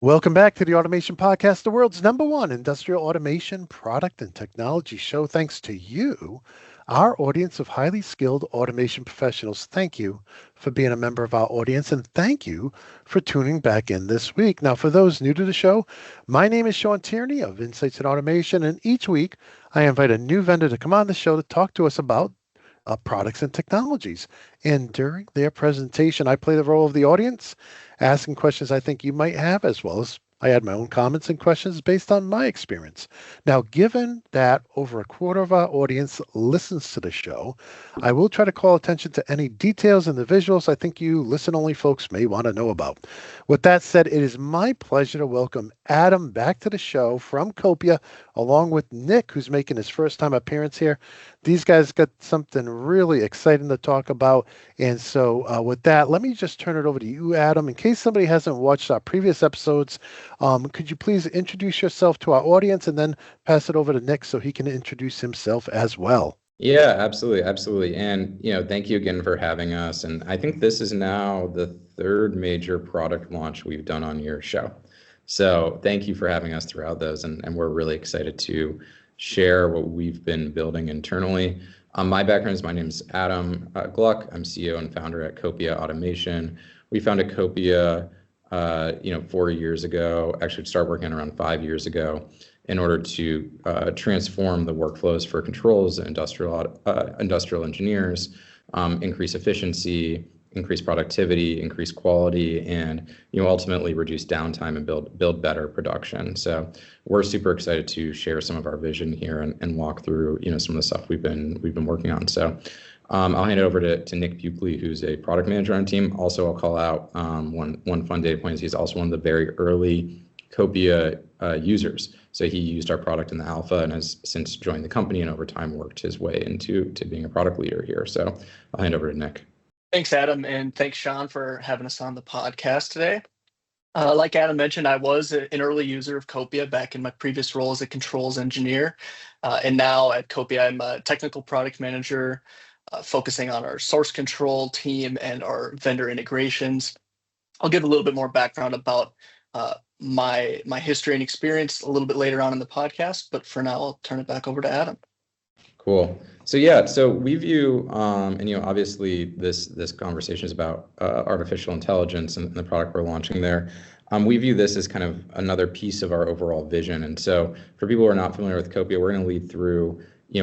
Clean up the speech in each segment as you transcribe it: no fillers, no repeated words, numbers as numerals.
Welcome back to the Automation Podcast, the world's number one industrial automation product and technology show. Thanks to you, our audience of highly skilled automation professionals. Thank you for being a member of our audience, and thank you for tuning back in this week. Now, for those new to the show, my name is Shawn Tierney of Insights in Automation, and each week I invite a new vendor to come on the show to talk to us about products and technologies. And during their presentation, I play the role of the audience, asking questions I think you might have, as well as I add my own comments and questions based on my experience. Now, given that over a quarter of our audience listens to the show, I will try to call attention to any details in the visuals I think you listen only folks may want to know about. With that said, it is my pleasure to welcome Adam back to the show from Copia, along with Nick, who's making his first time appearance here. These guys got something really exciting to talk about. And so with that, let me just turn it over to you, Adam. In case somebody hasn't watched our previous episodes, could you please introduce yourself to our audience and then pass it over to Nick so he can introduce himself as well? Yeah, absolutely, absolutely. And, thank you again for having us. And I think this is now the third major product launch we've done on your show. So thank you for having us throughout those. And we're really excited to share what we've been building internally. My background is, my name is Adam Gluck. I'm CEO and founder at Copia Automation. We founded Copia, 4 years ago, actually started working around 5 years ago, in order to transform the workflows for controls, industrial engineers, increase efficiency, increase productivity, increase quality, and ultimately reduce downtime and build better production. So we're super excited to share some of our vision here and walk through some of the stuff we've been working on. So I'll hand it over to Nick Buckley, who's a product manager on team. Also, I'll call out one fun data point is he's also one of the very early Copia users. So he used our product in the alpha and has since joined the company and over time worked his way into being a product leader here. So I'll hand over to Nick. Thanks, Adam, and thanks, Shawn, for having us on the podcast today. Like Adam mentioned, I was an early user of Copia back in my previous role as a controls engineer. And now at Copia, I'm a technical product manager, focusing on our source control team and our vendor integrations. I'll give a little bit more background about my history and experience a little bit later on in the podcast, but for now, I'll turn it back over to Adam. Cool. So we view, and obviously this conversation is about artificial intelligence and the product we're launching there. We view this as kind of another piece of our overall vision. And so for people who are not familiar with Copia, we're going to lead through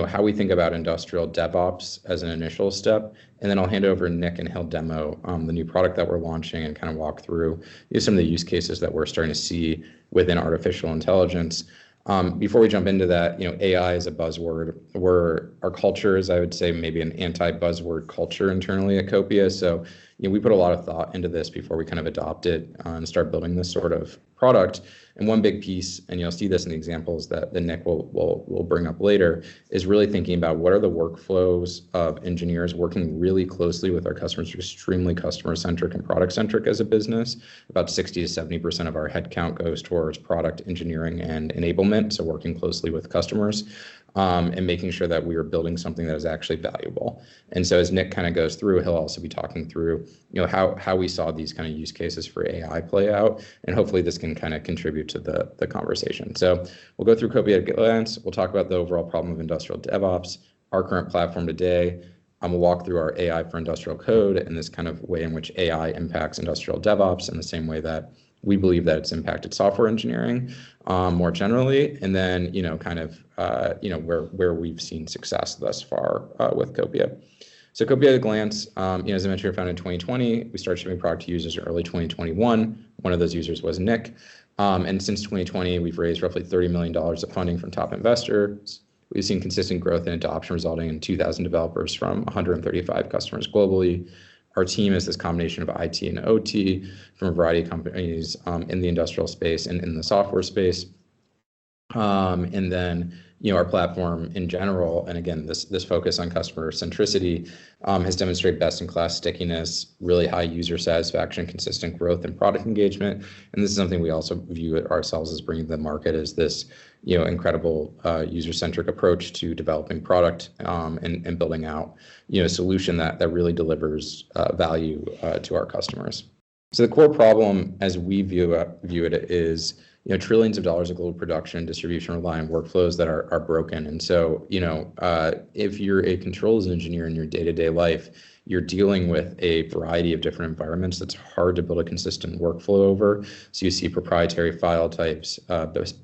how we think about industrial DevOps as an initial step. And then I'll hand over to Nick and he'll demo the new product that we're launching and kind of walk through some of the use cases that we're starting to see within artificial intelligence. Before we jump into that, AI is a buzzword. Our culture is, I would say, maybe an anti-buzzword culture internally at Copia. So we put a lot of thought into this before we kind of adopt it and start building this sort of product. And one big piece, and you'll see this in the examples that Nick will bring up later, is really thinking about what are the workflows of engineers working really closely with our customers. We're extremely customer-centric and product-centric as a business. About 60 to 70% of our headcount goes towards product engineering and enablement, so working closely with customers. And making sure that we are building something that is actually valuable. And so as Nick kind of goes through, he'll also be talking through, how we saw these kind of use cases for AI play out. And hopefully this can kind of contribute to the conversation. So we'll go through Copia at a glance. We'll talk about the overall problem of industrial DevOps, our current platform today. We'll walk through our AI for industrial code and this kind of way in which AI impacts industrial DevOps in the same way that we believe that it's impacted software engineering more generally, and then where we've seen success thus far with Copia. So Copia at a glance, as I mentioned, we were founded in 2020. We started shipping product to users in early 2021. One of those users was Nick, and since 2020, we've raised roughly $30 million of funding from top investors. We've seen consistent growth in adoption, resulting in 2,000 developers from 135 customers globally. Our team is this combination of IT and OT from a variety of companies in the industrial space and in the software space. And then, our platform in general, and again, this focus on customer centricity has demonstrated best-in-class stickiness, really high user satisfaction, consistent growth and product engagement. And this is something we also view ourselves as bringing to the market as this, incredible user-centric approach to developing product and building out, a solution that really delivers value to our customers. So the core problem, as we view it, is trillions of dollars of global production and distribution rely on workflows that are broken. And so if you're a controls engineer in your day-to-day life, you're dealing with a variety of different environments that's hard to build a consistent workflow over. So you see proprietary file types,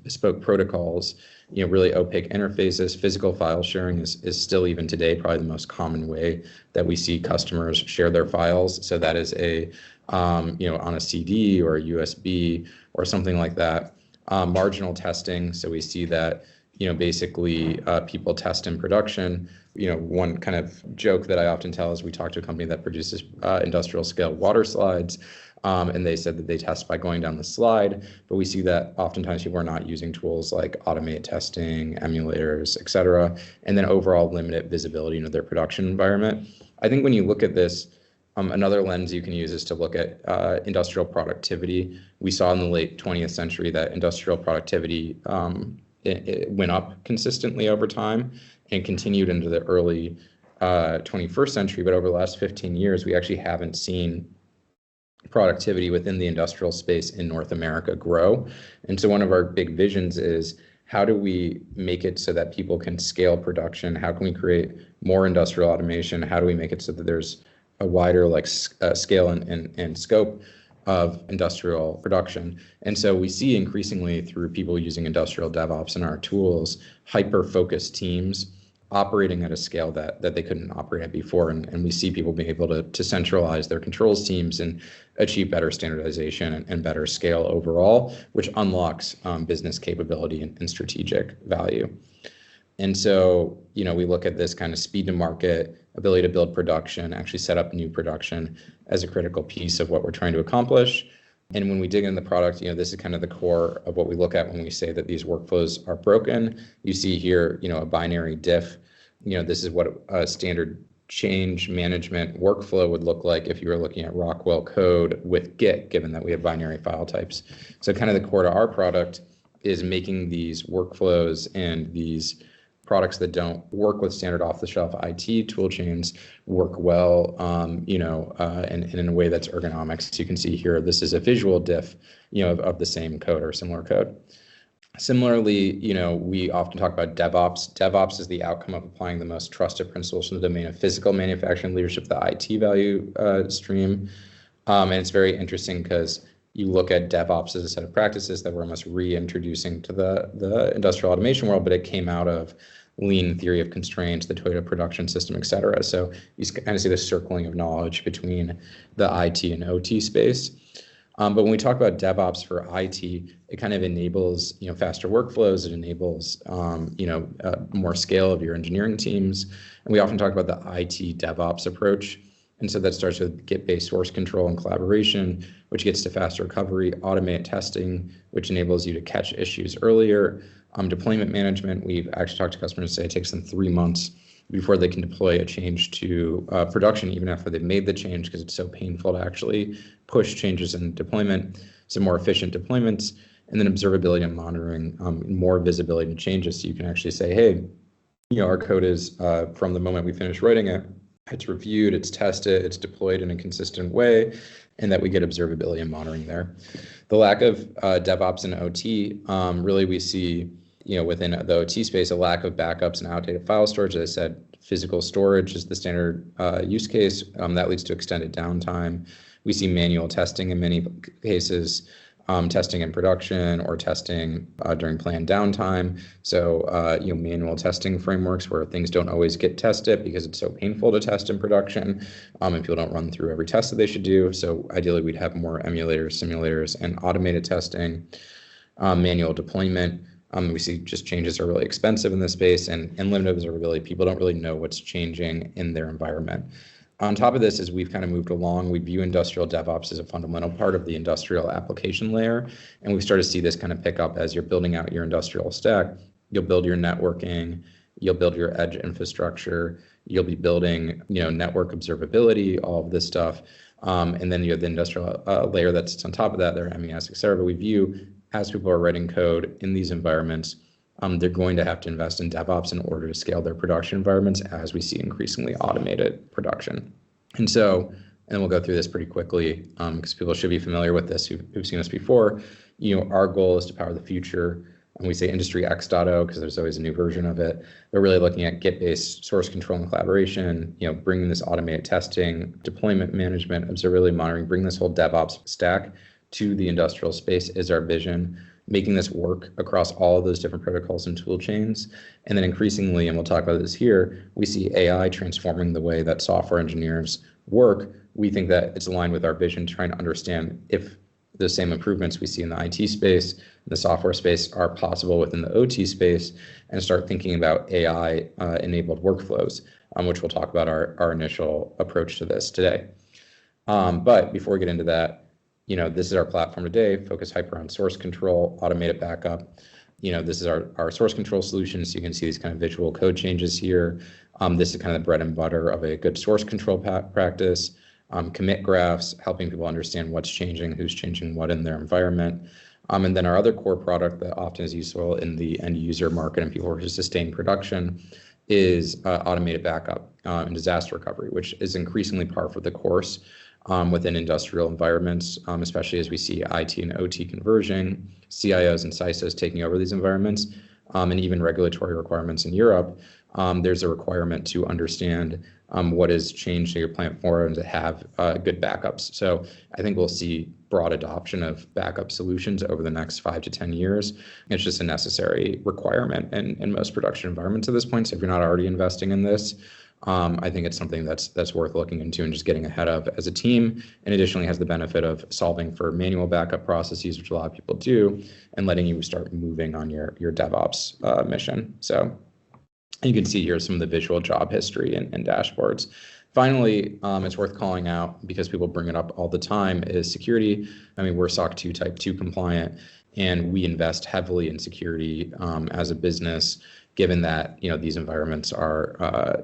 bespoke protocols, really opaque interfaces. Physical file sharing is still, even today, probably the most common way that we see customers share their files. So that is on a CD or a USB or something like that. Marginal testing. So we see that, basically people test in production. One kind of joke that I often tell is we talk to a company that produces industrial scale water slides. And they said that they test by going down the slide, but we see that oftentimes people are not using tools like automate testing, emulators, et cetera, and then overall limited visibility into their production environment. I think when you look at this, another lens you can use is to look at industrial productivity. We saw in the late 20th century that industrial productivity it went up consistently over time and continued into the early 21st century. But over the last 15 years, we actually haven't seen productivity within the industrial space in North America grow. And so one of our big visions is, how do we make it so that people can scale production? How can we create more industrial automation? How do we make it so that there's a wider scale and scope of industrial production? And so we see increasingly through people using industrial DevOps in our tools, hyper-focused teams operating at a scale that they couldn't operate at before. And we see people being able to centralize their controls teams and achieve better standardization and better scale overall, which unlocks business capability and strategic value. And so, we look at this kind of speed to market, ability to build production, actually set up new production as a critical piece of what we're trying to accomplish. And when we dig into the product, this is kind of the core of what we look at when we say that these workflows are broken. You see here, a binary diff. This is what a standard change management workflow would look like if you were looking at Rockwell code with Git, given that we have binary file types. So kind of the core to our product is making these workflows and these products that don't work with standard off-the-shelf IT tool chains work well, and in a way that's ergonomic. So you can see here, this is a visual diff, of the same code or similar code. Similarly, we often talk about DevOps. DevOps is the outcome of applying the most trusted principles from the domain of physical manufacturing leadership, the IT value stream. And it's very interesting because you look at DevOps as a set of practices that we're almost reintroducing to the industrial automation world, but it came out of lean theory of constraints, the Toyota production system, et cetera. So you kind of see the circling of knowledge between the IT and OT space. But when we talk about DevOps for IT, it kind of enables, faster workflows. It enables, more scale of your engineering teams. And we often talk about the IT DevOps approach. And so that starts with Git-based source control and collaboration, which gets to faster recovery, automate testing, which enables you to catch issues earlier. Deployment management, we've actually talked to customers and say it takes them 3 months before they can deploy a change to production, even after they've made the change, because it's so painful to actually push changes in deployment, some more efficient deployments, and then observability and monitoring, more visibility to changes. So you can actually say, hey, our code is from the moment we finish writing it, it's reviewed, it's tested, it's deployed in a consistent way, and that we get observability and monitoring there. The lack of DevOps and OT, really we see, within the OT space, a lack of backups and outdated file storage. As I said, physical storage is the standard use case. That leads to extended downtime. We see manual testing in many cases, testing in production or testing during planned downtime. So, manual testing frameworks where things don't always get tested because it's so painful to test in production, and people don't run through every test that they should do. So ideally, we'd have more emulators, simulators, and automated testing, manual deployment. We see just changes are really expensive in this space, and limited observability. People don't really know what's changing in their environment. On top of this, as we've kind of moved along, we view industrial DevOps as a fundamental part of the industrial application layer. And we've started to see this kind of pick up as you're building out your industrial stack. You'll build your networking, you'll build your edge infrastructure, you'll be building, network observability, all of this stuff. And then you have the industrial layer that sits on top of that, their MES, et cetera. But we view, as people are writing code in these environments, they're going to have to invest in DevOps in order to scale their production environments as we see increasingly automated production. And so and we'll go through this pretty quickly because people should be familiar with this who've seen us before. Our goal is to power the future. And we say Industry X.0 because there's always a new version of it. We're really looking at Git-based source control and collaboration, bringing this automated testing, deployment management, observability monitoring, bring this whole DevOps stack to the industrial space is our vision, making this work across all of those different protocols and tool chains. And then increasingly, and we'll talk about this here, we see AI transforming the way that software engineers work. We think that it's aligned with our vision, trying to understand if the same improvements we see in the IT space, the software space are possible within the OT space, and start thinking about AI enabled workflows, which we'll talk about our initial approach to this today. But before we get into that, this is our platform today, focus hyper on source control, automated backup. This is our source control solution. So you can see these kind of visual code changes here. This is kind of the bread and butter of a good source control practice. Commit graphs, helping people understand what's changing, who's changing what in their environment. And then our other core product that often is useful in the end user market and people who sustain production is automated backup and disaster recovery, which is increasingly par for the course within industrial environments, especially as we see IT and OT converging, CIOs and CISOs taking over these environments, and even regulatory requirements in Europe. There's a requirement to understand what has changed in your plant floor and to have good backups. So I think we'll see broad adoption of backup solutions over the next 5 to 10 years. It's just a necessary requirement in most production environments at this point. So if you're not already investing in this, I think it's something that's worth looking into and just getting ahead of as a team. And additionally has the benefit of solving for manual backup processes, which a lot of people do, and letting you start moving on your DevOps mission. So you can see here some of the visual job history and dashboards. Finally, it's worth calling out because people bring it up all the time is security. I mean, we're SOC 2 Type 2 compliant, and we invest heavily in security as a business, given that these environments are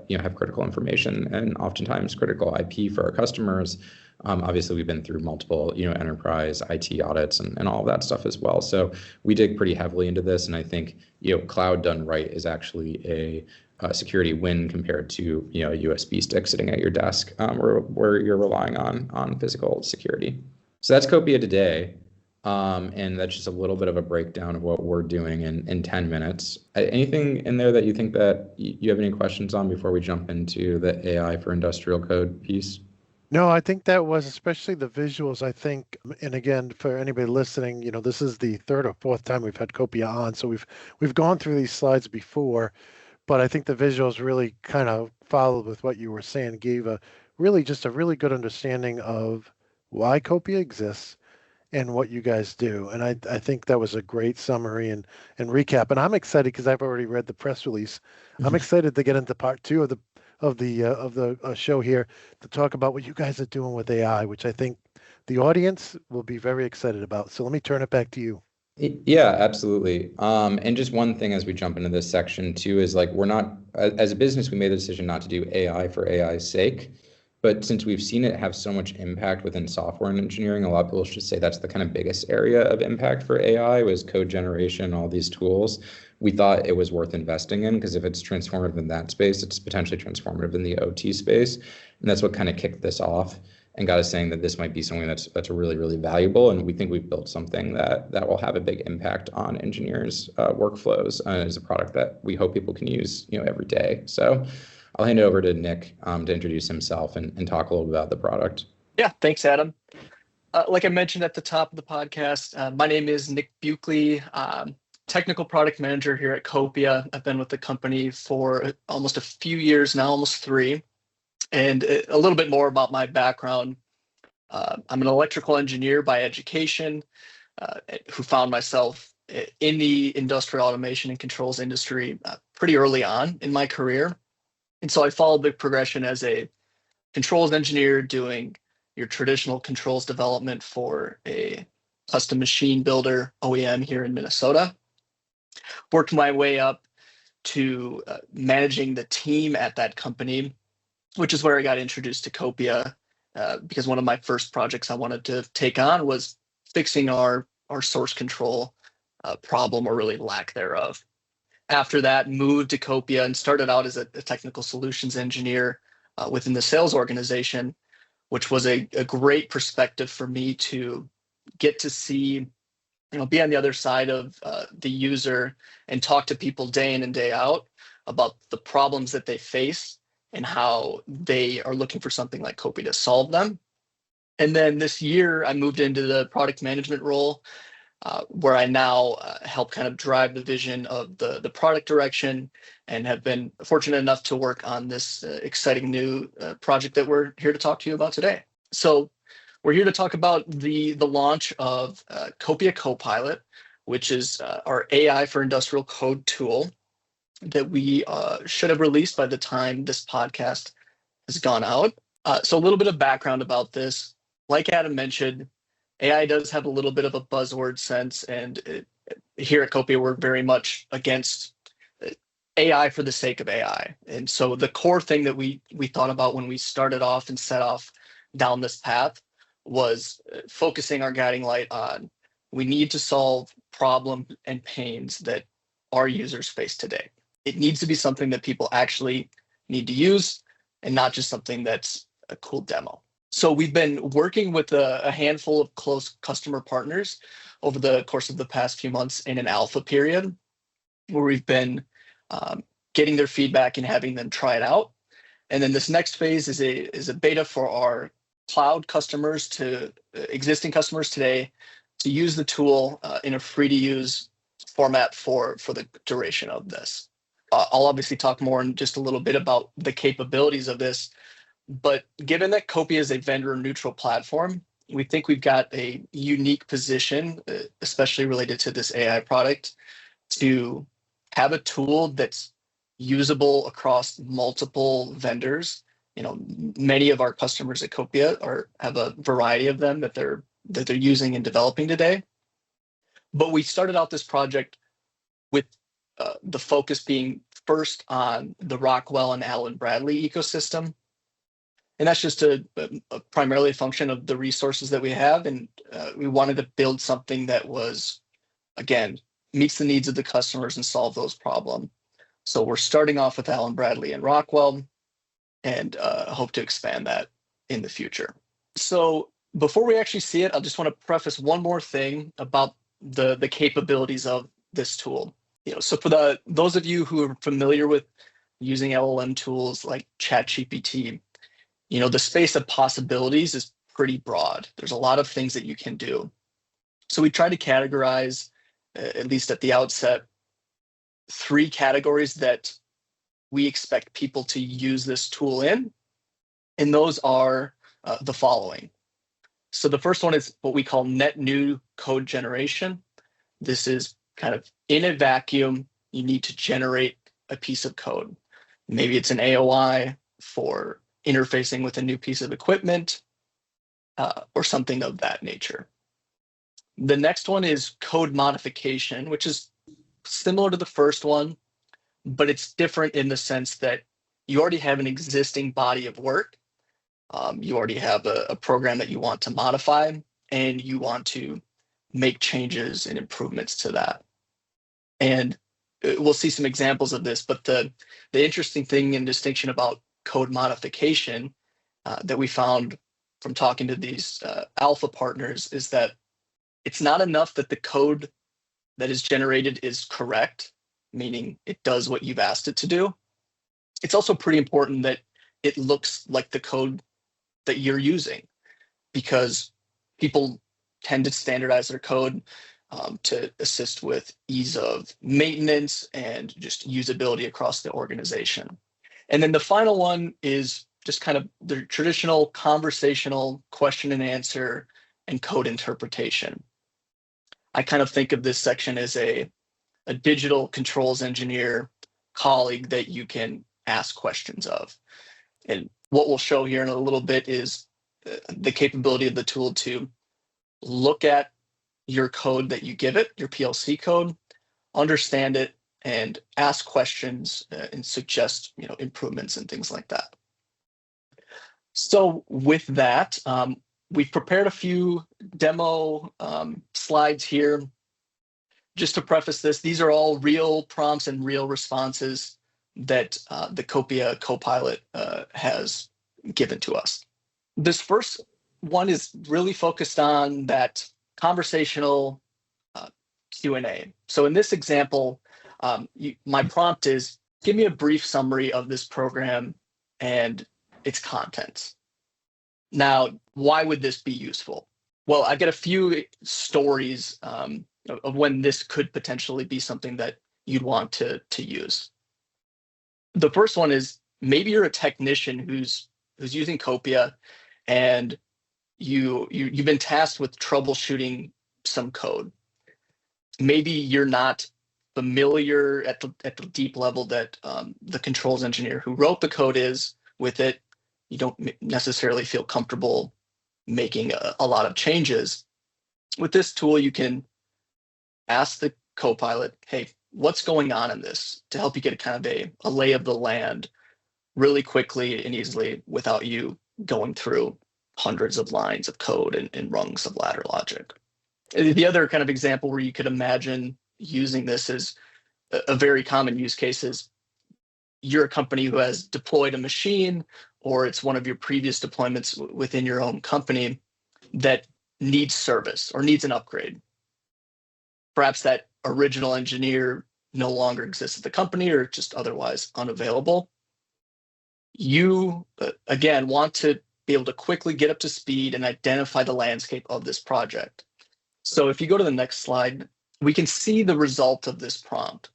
have critical information and oftentimes critical IP for our customers. Obviously, we've been through multiple enterprise IT audits and all of that stuff as well. So we dig pretty heavily into this, and I think cloud done right is actually a security win compared to a USB stick sitting at your desk where you're relying on physical security. So that's Copia today. And that's just a little bit of a breakdown of what we're doing in 10 minutes. Anything in there that you think that you have any questions on before we jump into the AI for industrial code piece? No, I think that was especially the visuals, I think, and again, for anybody listening, this is the third or fourth time we've had Copia on. So we've gone through these slides before, but I think the visuals really kind of followed with what you were saying, gave a really good understanding of why Copia exists and what you guys do. And I think that was a great summary and recap. And I'm excited because I've already read the press release. I'm excited to get into part 2 of the show here to talk about what you guys are doing with AI, which I think the audience will be very excited about. So let me turn it back to you. Yeah, absolutely. And just one thing as we jump into this section too is we're not, as a business, we made the decision not to do AI for AI's sake. But since we've seen it have so much impact within software and engineering, a lot of people should say that's the kind of biggest area of impact for AI was code generation, all these tools. We thought it was worth investing in because if it's transformative in that space, it's potentially transformative in the OT space. And that's what kind of kicked this off and got us saying that this might be something that's really, really valuable. And we think we've built something that will have a big impact on engineers' workflows as a product that we hope people can use every day. So I'll hand it over to Nick to introduce himself and talk a little bit about the product. Yeah, thanks, Adam. Like I mentioned at the top of the podcast, my name is Nick Buckley, technical product manager here at Copia. I've been with the company for almost a few years now, almost 3. And a little bit more about my background. I'm an electrical engineer by education who found myself in the industrial automation and controls industry pretty early on in my career. And so I followed the progression as a controls engineer doing your traditional controls development for a custom machine builder OEM here in Minnesota. Worked my way up to managing the team at that company, which is where I got introduced to Copia because one of my first projects I wanted to take on was fixing our source control problem, or really lack thereof. After that, moved to Copia and started out as a technical solutions engineer within the sales organization, which was a great perspective for me to get to see, be on the other side of the user and talk to people day in and day out about the problems that they face and how they are looking for something like Copia to solve them. And then this year, I moved into the product management role, where I now help kind of drive the vision of the product direction, and have been fortunate enough to work on this exciting new project that we're here to talk to you about today. So we're here to talk about the launch of Copia Copilot, which is our AI for industrial code tool that we should have released by the time this podcast has gone out. So a little bit of background about this. Like Adam mentioned, AI does have a little bit of a buzzword sense, and here at Copia, we're very much against AI for the sake of AI. And so the core thing that we thought about when we started off and set off down this path was focusing our guiding light on, we need to solve problems and pains that our users face today. It needs to be something that people actually need to use, and not just something that's a cool demo. So we've been working with a handful of close customer partners over the course of the past few months in an alpha period, where we've been getting their feedback and having them try it out. And then this next phase is a beta for our cloud customers, to existing customers today, to use the tool in a free to use format for the duration of this. I'll obviously talk more in just a little bit about the capabilities of this, but given that Copia is a vendor neutral platform, we think we've got a unique position, especially related to this AI product, to have a tool that's usable across multiple vendors. Many of our customers at Copia have a variety of them that they're using and developing today. But we started out this project with the focus being first on the Rockwell and Allen Bradley ecosystem. And that's just primarily a function of the resources that we have. And we wanted to build something that was, again, meets the needs of the customers and solve those problems. So we're starting off with Allen Bradley and Rockwell, and hope to expand that in the future. So before we actually see it, I just want to preface one more thing about the capabilities of this tool. So for those of you who are familiar with using LLM tools like ChatGPT, the space of possibilities is pretty broad. There's a lot of things that you can do. So we try to categorize, at least at the outset, 3 categories that we expect people to use this tool in. And those are the following. So the first one is what we call net new code generation. This is kind of in a vacuum, you need to generate a piece of code. Maybe it's an AOI for interfacing with a new piece of equipment, or something of that nature. The next one is code modification, which is similar to the first one, but it's different in the sense that you already have an existing body of work. You already have a program that you want to modify, and you want to make changes and improvements to that. And we'll see some examples of this, but the interesting thing and distinction about code modification that we found from talking to these alpha partners is that it's not enough that the code that is generated is correct, meaning it does what you've asked it to do. It's also pretty important that it looks like the code that you're using, because people tend to standardize their code to assist with ease of maintenance and just usability across the organization. And then the final one is just kind of the traditional conversational question and answer and code interpretation. I kind of think of this section as a digital controls engineer colleague that you can ask questions of. And what we'll show here in a little bit is the capability of the tool to look at your code that you give it, your PLC code, understand it, and ask questions and suggest improvements and things like that. So with that, we've prepared a few demo slides here. Just to preface this, these are all real prompts and real responses that the Copia Copilot has given to us. This first one is really focused on that conversational Q&A. So in this example, my prompt is, give me a brief summary of this program and its contents. Now, why would this be useful? Well, I've got a few stories of when this could potentially be something that you'd want to use. The first one is, maybe you're a technician who's using Copia, and you've been tasked with troubleshooting some code. Maybe you're not familiar at the deep level that the controls engineer who wrote the code is with it. You don't necessarily feel comfortable making a lot of changes. With this tool, you can ask the Copilot, hey, what's going on in this, to help you get kind of a lay of the land really quickly and easily without you going through hundreds of lines of code and rungs of ladder logic. The other kind of example where you could imagine using this is a very common use case is you're a company who has deployed a machine, or it's one of your previous deployments within your own company that needs service or needs an upgrade. Perhaps that original engineer no longer exists at the company or just otherwise unavailable. You, again, want to be able to quickly get up to speed and identify the landscape of this project. So if you go to the next slide, we can see the result of this prompt.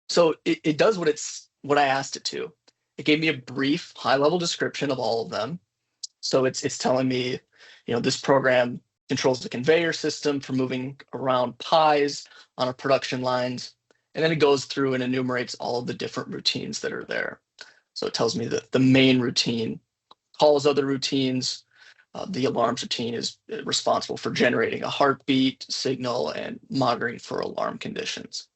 So it does what I asked it to. It gave me a brief high-level description of all of them. So it's telling me, this program controls the conveyor system for moving around pies on our production lines. And then it goes through and enumerates all of the different routines that are there. So it tells me that the main routine calls other routines. The alarms routine is responsible for generating a heartbeat signal and monitoring for alarm conditions.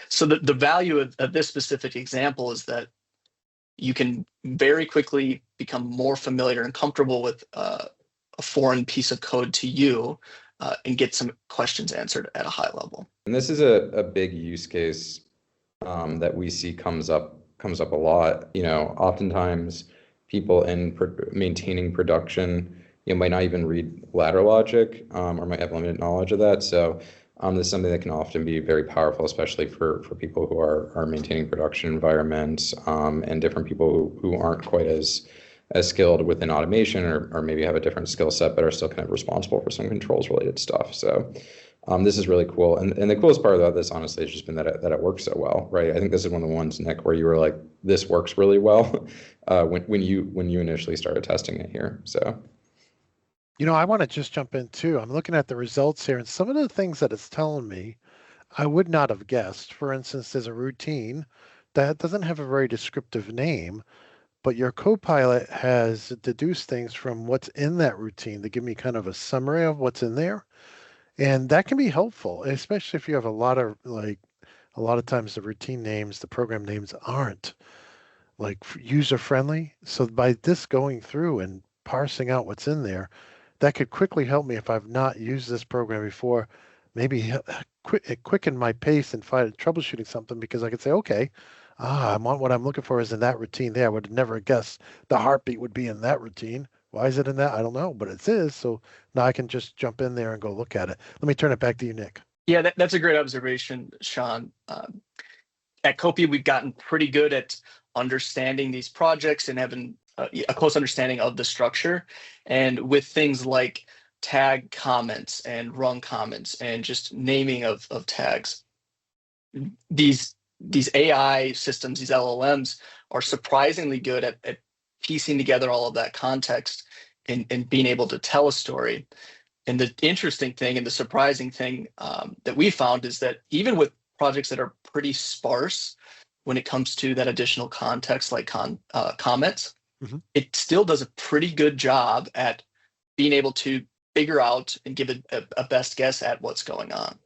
So the value of this specific example is that you can very quickly become more familiar and comfortable with a foreign piece of code to you and get some questions answered at a high level. And this is a big use case that we see comes up a lot. Oftentimes people in maintaining production, might not even read ladder logic or might have limited knowledge of that. So this is something that can often be very powerful, especially for people who are maintaining production environments and different people who aren't quite as skilled within automation or maybe have a different skill set, but are still kind of responsible for some controls related stuff. So this is really cool. And the coolest part about this, honestly, has just been that it works so well, right? I think this is one of the ones, Nick, where you were like, this works really well when you initially started testing it here. So. I want to just jump in too. I'm looking at the results here, and some of the things that it's telling me, I would not have guessed. For instance, there's a routine that doesn't have a very descriptive name, but your Copilot has deduced things from what's in that routine to give me kind of a summary of what's in there. And that can be helpful, especially if you have a lot of times the routine names, the program names aren't like user friendly. So by this going through and parsing out what's in there, that could quickly help me if I've not used this program before, maybe quicken my pace and find troubleshooting something, because I could say, okay, what I'm looking for is in that routine there. I would have never guessed the heartbeat would be in that routine. Why is it in that? I don't know, but it is. So now I can just jump in there and go look at it. Let me turn it back to you, Nick. Yeah, that's a great observation, Shawn. At Copia, we've gotten pretty good at understanding these projects and having a close understanding of the structure. And with things like tag comments and rung comments and just naming of tags, these AI systems, these LLMs, are surprisingly good at piecing together all of that context and being able to tell a story. And the interesting thing and the surprising thing that we found is that even with projects that are pretty sparse when it comes to that additional context, like comments, it still does a pretty good job at being able to figure out and give a best guess at what's going on.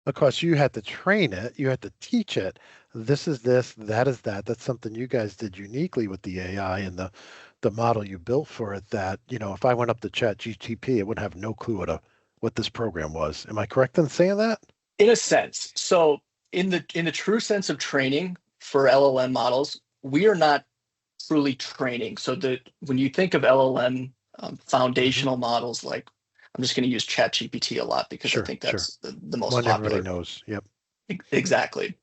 Of course, you had to train it, you had to teach it. This is this, that is that. That's something you guys did uniquely with the AI and the model you built for it, that, if I went up to ChatGPT, it would have no clue what this program was. Am I correct in saying that? In a sense. So in the true sense of training for LLM models, we are not truly training. So when you think of LLM foundational models, like I'm just going to use ChatGPT a lot because I think that's the most one popular. everybody knows. Yep. Exactly.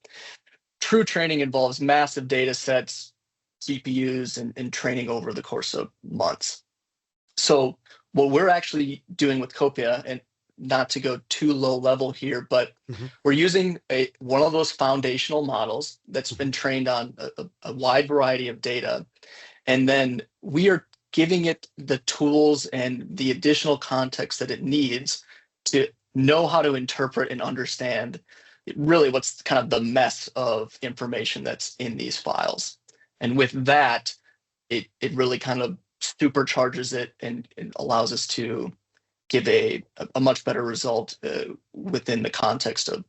True training involves massive data sets, GPUs, and training over the course of months. So what we're actually doing with Copia, and not to go too low level here, but we're using one of those foundational models that's been trained on a wide variety of data. And then we are giving it the tools and the additional context that it needs to know how to interpret and understand really what's kind of the mess of information that's in these files. And with that, it really kind of supercharges it and allows us to give a much better result within the context of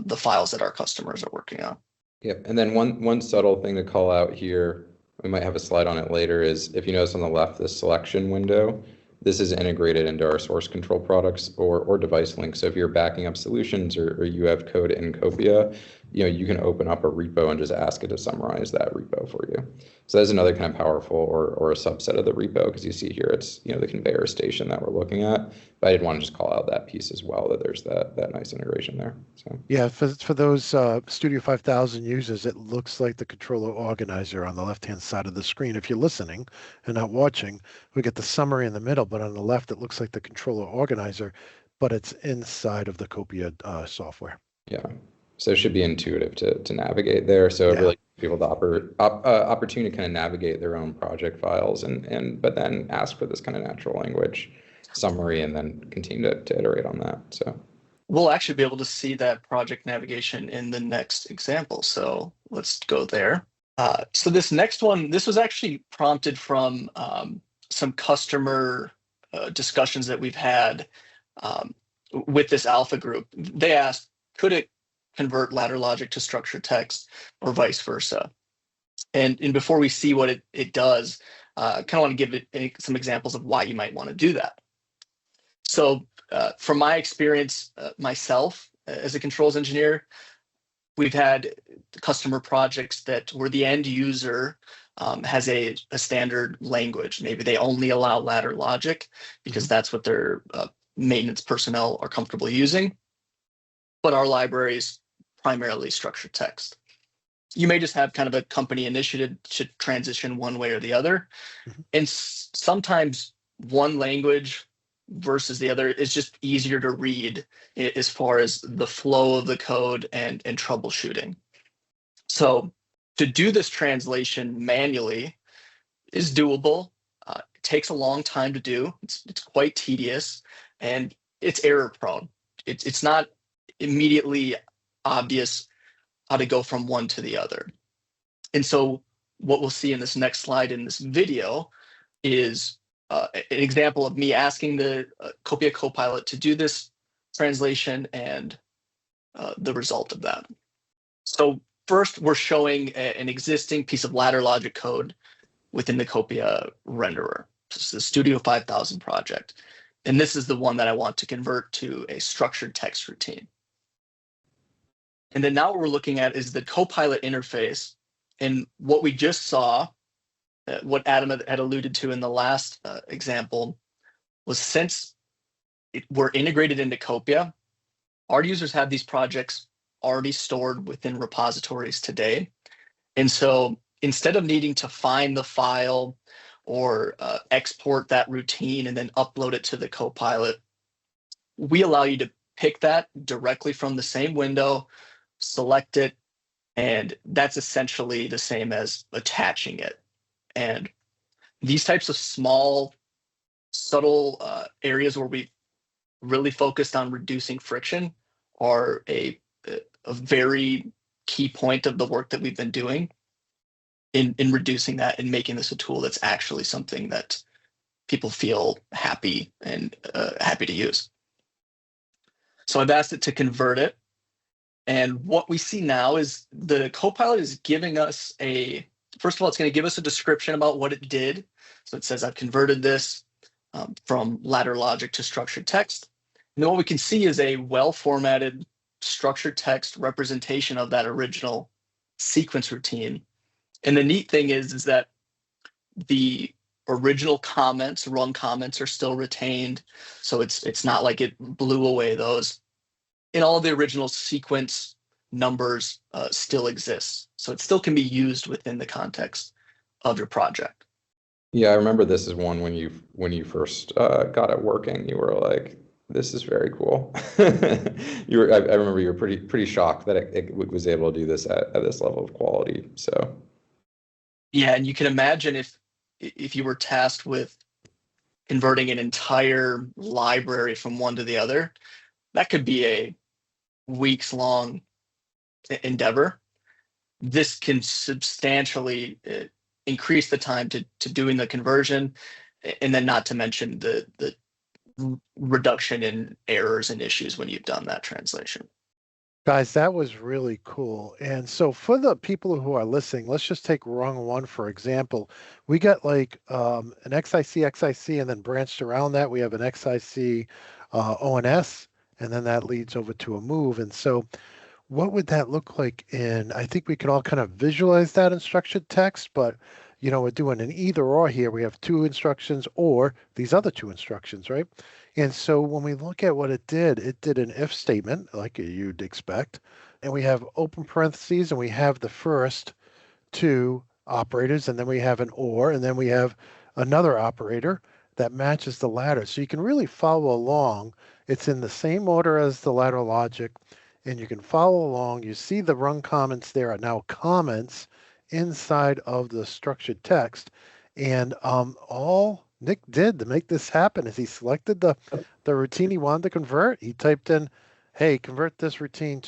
the files that our customers are working on. Yep. And then one subtle thing to call out here, we might have a slide on it later, is if you notice on the left, this selection window, this is integrated into our source control products or device links. So if you're backing up solutions or you have code in Copia, you can open up a repo and just ask it to summarize that repo for you. So that's another kind of powerful or a subset of the repo, because you see here it's the conveyor station that we're looking at. But I did want to just call out that piece as well, that there's that nice integration there. So yeah, for those Studio 5000 users, it looks like the controller organizer on the left-hand side of the screen. If you're listening and not watching, we get the summary in the middle, but on the left it looks like the controller organizer, but it's inside of the Copia software. Yeah. So it should be intuitive to navigate there. So it really gives people the opportunity to kind of navigate their own project files but then ask for this kind of natural language summary and then continue to iterate on that. So we'll actually be able to see that project navigation in the next example. So let's go there. So this next one, this was actually prompted from some customer discussions that we've had with this alpha group. They asked, could it convert ladder logic to structured text or vice versa? And before we see what it does, I kind of want to give it some examples of why you might want to do that. So from my experience myself as a controls engineer, we've had customer projects that where the end user has a standard language. Maybe they only allow ladder logic because that's what their maintenance personnel are comfortable using. But our library is primarily structured text. You may just have kind of a company initiative to transition one way or the other. And sometimes one language versus the other is just easier to read as far as the flow of the code and troubleshooting. So to do this translation manually is doable. It takes a long time to do. It's quite tedious and it's error prone. It's not immediately obvious how to go from one to the other. And so what we'll see in this next slide in this video is an example of me asking the Copia Copilot to do this translation and the result of that. So first, we're showing an existing piece of ladder logic code within the Copia renderer. This is the Studio 5000 project. And this is the one that I want to convert to a structured text routine. And then now what we're looking at is the Copilot interface. And what we just saw, what Adam had alluded to in the last example, was since we're integrated into Copia, our users have these projects already stored within repositories today. And so instead of needing to find the file or export that routine and then upload it to the Copilot, we allow you to pick that directly from the same window, select it, and that's essentially the same as attaching it. And these types of small, subtle areas where we really focused on reducing friction are a very key point of the work that we've been doing in reducing that and making this a tool that's actually something that people feel happy and happy to use. So I've asked it to convert it. And what we see now is the Copilot is giving us first of all, it's going to give us a description about what it did. So it says, I've converted this from ladder logic to structured text. And then what we can see is a well-formatted structured text representation of that original sequence routine. And the neat thing is that the original comments, run comments are still retained. So it's not like it blew away those. And all the original sequence numbers still exist. So it still can be used within the context of your project. Yeah, I remember this is one when you first got it working, you were like, this is very cool. I remember you were pretty shocked that it was able to do this at this level of quality. So Yeah, and you can imagine if you were tasked with converting an entire library from one to the other, that could be a weeks long endeavor. This can substantially increase the time to doing the conversion, and then not to mention the reduction in errors and issues when you've done that translation. Guys, that was really cool. And so for the people who are listening, let's just take rung one, for example. We got like an XIC, and then branched around that. We have an XIC ONS, and then that leads over to a move. And so what would that look like I think we can all kind of visualize that in structured text, but we're doing an either or here. We have two instructions or these other two instructions, right? And so when we look at what it did an if statement like you'd expect, and we have open parentheses, and we have the first two operators, and then we have an or, and then we have another operator that matches the latter. So you can really follow along. It's in the same order as the ladder logic, and you can follow along. You see the run comments there are now comments inside of the structured text. And all Nick did to make this happen is he selected the routine he wanted to convert. He typed in, hey, convert this routine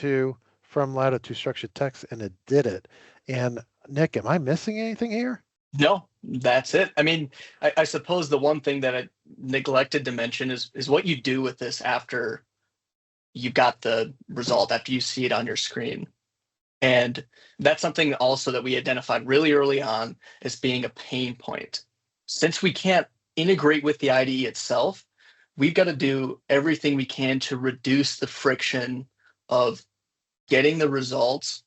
from ladder to structured text, and it did it. And Nick, am I missing anything here? No, that's it. I mean, I suppose the one thing that I neglected to mention is what you do with this after you got the result, after you see it on your screen. And that's something also that we identified really early on as being a pain point. Since we can't integrate with the IDE itself, we've got to do everything we can to reduce the friction of getting the results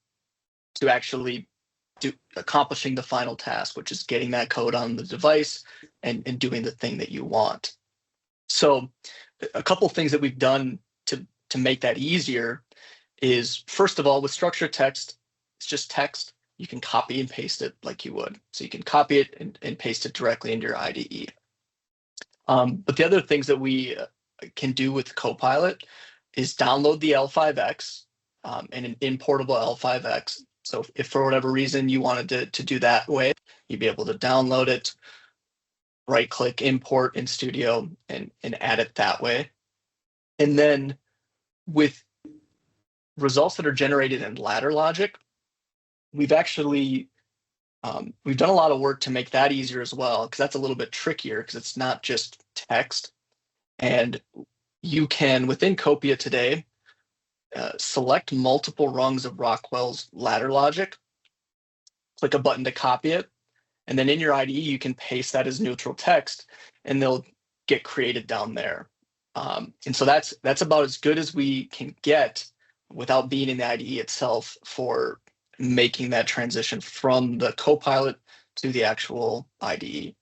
to actually accomplishing the final task, which is getting that code on the device and doing the thing that you want. So a couple of things that we've done to make that easier is, first of all, with structured text, it's just text. You can copy and paste it like you would. So you can copy it and paste it directly into your IDE. But the other things that we can do with Copilot is download the L5X and an importable L5X. So if for whatever reason you wanted to do that way, you'd be able to download it, right-click, import in Studio, and add it that way. And then with results that are generated in ladder logic, we've actually we've done a lot of work to make that easier as well, because that's a little bit trickier because it's not just text. And you can, within Copia today, select multiple rungs of Rockwell's ladder logic, click a button to copy it, and then in your IDE, you can paste that as neutral text, and they'll get created down there. And so that's about as good as we can get without being in the IDE itself for making that transition from the Copilot to the actual IDE.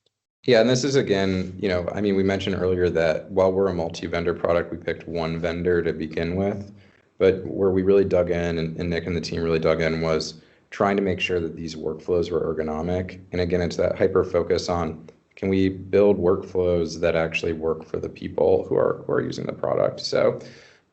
Yeah, and this is, again, I mean, we mentioned earlier that while we're a multi-vendor product, we picked one vendor to begin with, but where we really dug in, and Nick and the team really dug in, was trying to make sure that these workflows were ergonomic. And again, it's that hyper focus on, can we build workflows that actually work for the people who are using the product? So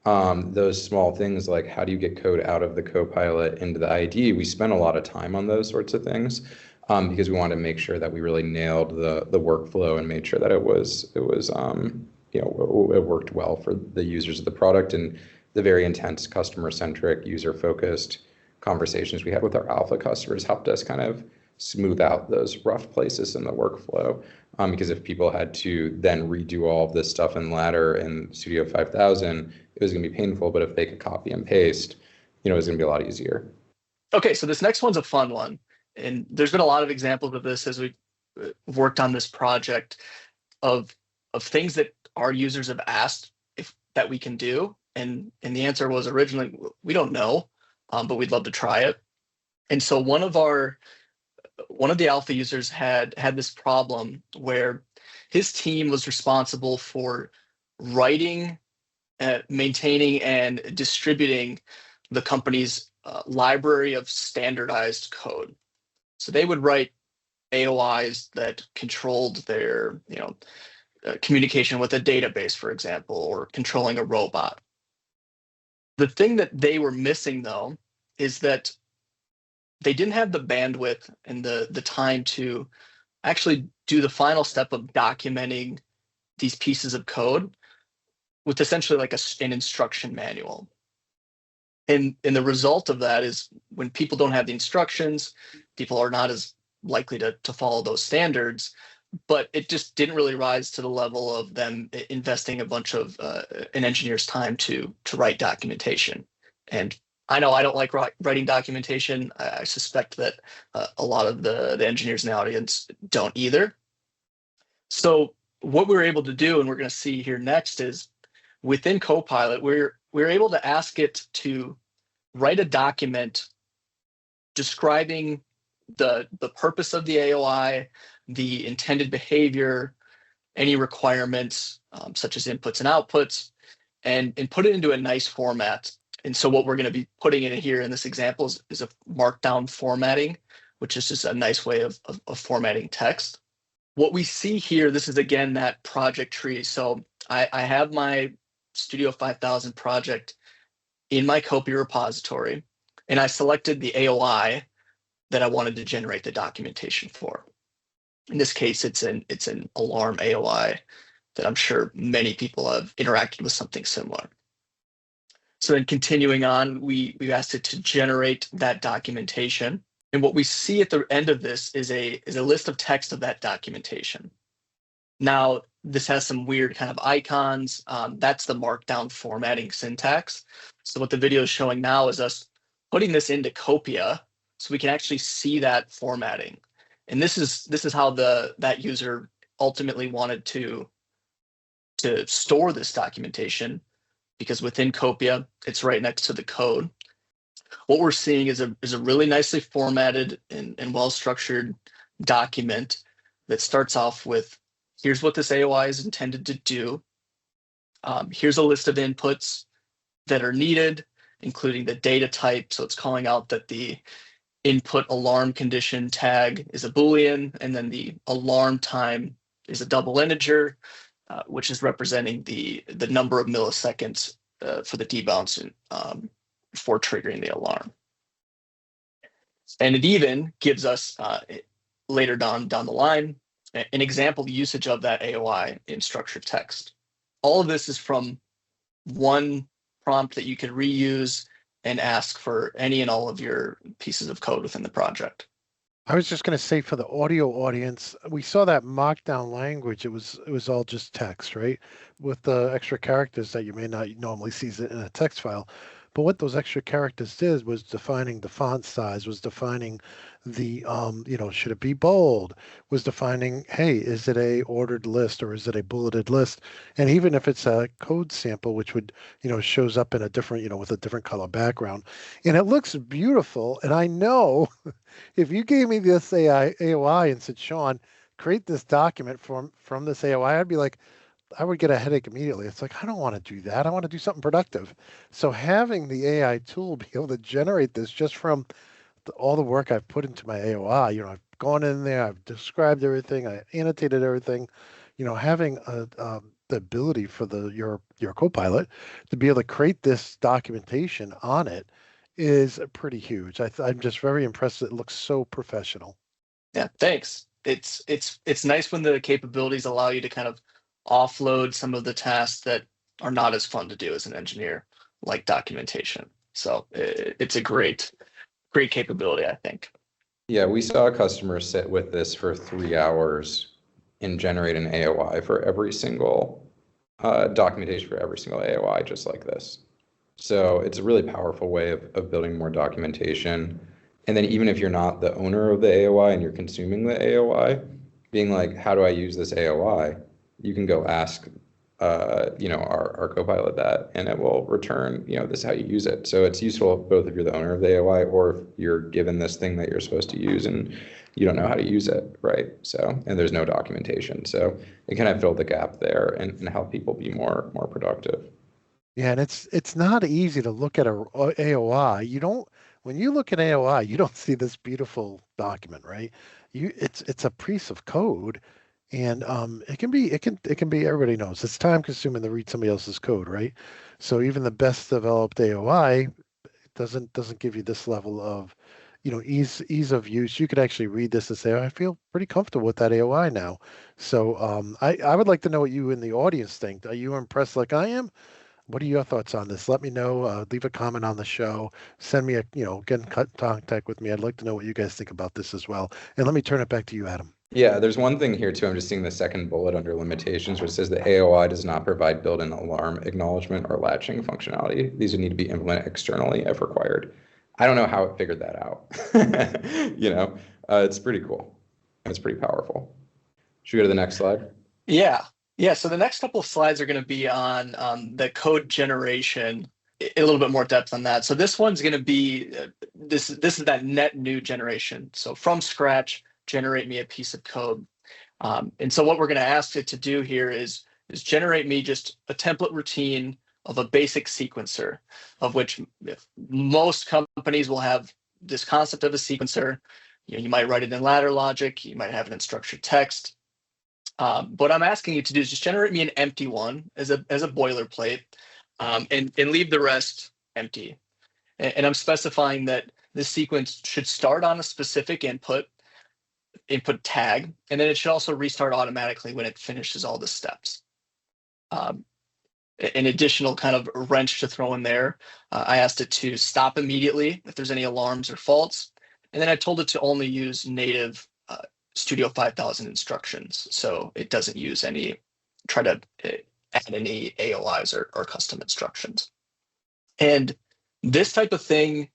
those small things like, how do you get code out of the Copilot into the IDE? We spent a lot of time on those sorts of things because we wanted to make sure that we really nailed the workflow and made sure that it worked well for the users of the product, and the very intense customer-centric, user-focused conversations we had with our alpha customers helped us kind of smooth out those rough places in the workflow. Because if people had to then redo all of this stuff in Ladder and Studio 5000, it was going to be painful. But if they could copy and paste, it was going to be a lot easier. Okay, so this next one's a fun one. And there's been a lot of examples of this as we worked on this project of things that our users have asked that we can do. And the answer was originally, we don't know, but we'd love to try it. And so one of our one of the alpha users had this problem where his team was responsible for writing, maintaining, and distributing the company's library of standardized code. So they would write AOIs that controlled their, communication with a database, for example, or controlling a robot. The thing that they were missing, though, is that they didn't have the bandwidth and the time to actually do the final step of documenting these pieces of code with essentially like an instruction manual. And the result of that is when people don't have the instructions, people are not as likely to follow those standards, but it just didn't really rise to the level of them investing a bunch of an engineer's time to write documentation. And I know I don't like writing documentation. I suspect that a lot of the engineers in the audience don't either. So what we were able to do, and we're going to see here next, is within Copilot, we're able to ask it to write a document describing the purpose of the AOI, the intended behavior, any requirements such as inputs and outputs, and put it into a nice format. And so what we're going to be putting in here in this example is a markdown formatting, which is just a nice way of formatting text. What we see here, this is again that project tree. So I have my Studio 5000 project in my Copia repository, and I selected the AOI that I wanted to generate the documentation for. In this case, it's an alarm AOI that I'm sure many people have interacted with something similar. So then continuing on, we asked it to generate that documentation. And what we see at the end of this is a list of text of that documentation. Now, this has some weird kind of icons. That's the markdown formatting syntax. So what the video is showing now is us putting this into Copia so we can actually see that formatting. And this is how that user ultimately wanted to store this documentation, because within Copia, it's right next to the code. What we're seeing is a really nicely formatted and well-structured document that starts off with, here's what this AOI is intended to do. Here's a list of inputs that are needed, including the data type. So it's calling out that the input alarm condition tag is a Boolean, and then the alarm time is a double integer, which is representing the number of milliseconds for the debounce for triggering the alarm. And it even gives us later down the line an example usage of that AOI in structured text. All of this is from one prompt that you can reuse and ask for any and all of your pieces of code within the project. I was just going to say, for the audio audience, we saw that markdown language. It was all just text, right? With the extra characters that you may not normally see in a text file. But what those extra characters did was defining the font size, was defining the, should it be bold, was defining, hey, is it a ordered list or is it a bulleted list? And even if it's a code sample, which would, shows up in a different, with a different color background. And it looks beautiful. And I know if you gave me this AOI and said, Shawn, create this document from this AOI, I'd be like, I would get a headache immediately. It's like, I don't want to do that. I want to do something productive. So having the AI tool be able to generate this just from all the work I've put into my AOI, I've gone in there, I've described everything, I annotated everything, having the ability for your Copilot to be able to create this documentation on it is pretty huge. I'm just very impressed. It looks so professional. Yeah, thanks. It's nice when the capabilities allow you to kind of offload some of the tasks that are not as fun to do as an engineer, like documentation. So it's a great capability, I think. Yeah, we saw a customer sit with this for 3 hours and generate an AOI for every single documentation for every single AOI, just like this. So it's a really powerful way of building more documentation. And then even if you're not the owner of the AOI and you're consuming the AOI, being like, how do I use this AOI? You can go ask our Copilot that, and it will return, this is how you use it. So it's useful both if you're the owner of the AOI or if you're given this thing that you're supposed to use and you don't know how to use it, right? So, and there's no documentation. So it kind of filled the gap there and help people be more productive. Yeah, and it's not easy to look at a AOI. When you look at AOI, you don't see this beautiful document, right? It's a piece of code, and it can be everybody knows it's time consuming to read somebody else's code, right? So even the best developed AOI doesn't give you this level of, ease of use. You could actually read this and say, "Oh, I feel pretty comfortable with that AOI now." So I would like to know what you in the audience think. Are you impressed like I am? What are your thoughts on this? Let me know. Leave a comment on the show. Send me get in contact with me. I'd like to know what you guys think about this as well. And let me turn it back to you, Adam. Yeah, there's one thing here too. I'm just seeing the second bullet under limitations, which says the AOI does not provide built-in alarm acknowledgement or latching functionality. These would need to be implemented externally if required. I don't know how it figured that out. It's pretty cool. It's pretty powerful. Should we go to the next slide? Yeah. So the next couple of slides are going to be on the code generation, a little bit more depth on that. So this one's going to be this is that net new generation. So from scratch, generate me a piece of code. And so what we're going to ask it to do here is generate me just a template routine of a basic sequencer, of which most companies will have this concept of a sequencer. You might write it in ladder logic, you might have it in structured text. What I'm asking you to do is just generate me an empty one as a boilerplate, and leave the rest empty. And I'm specifying that this sequence should start on a specific input tag, and then it should also restart automatically when it finishes all the steps. An additional kind of wrench to throw in there, I asked it to stop immediately if there's any alarms or faults, and then I told it to only use native Studio 5000 instructions, so it doesn't try to add any AOIs or custom instructions. And this type of thing,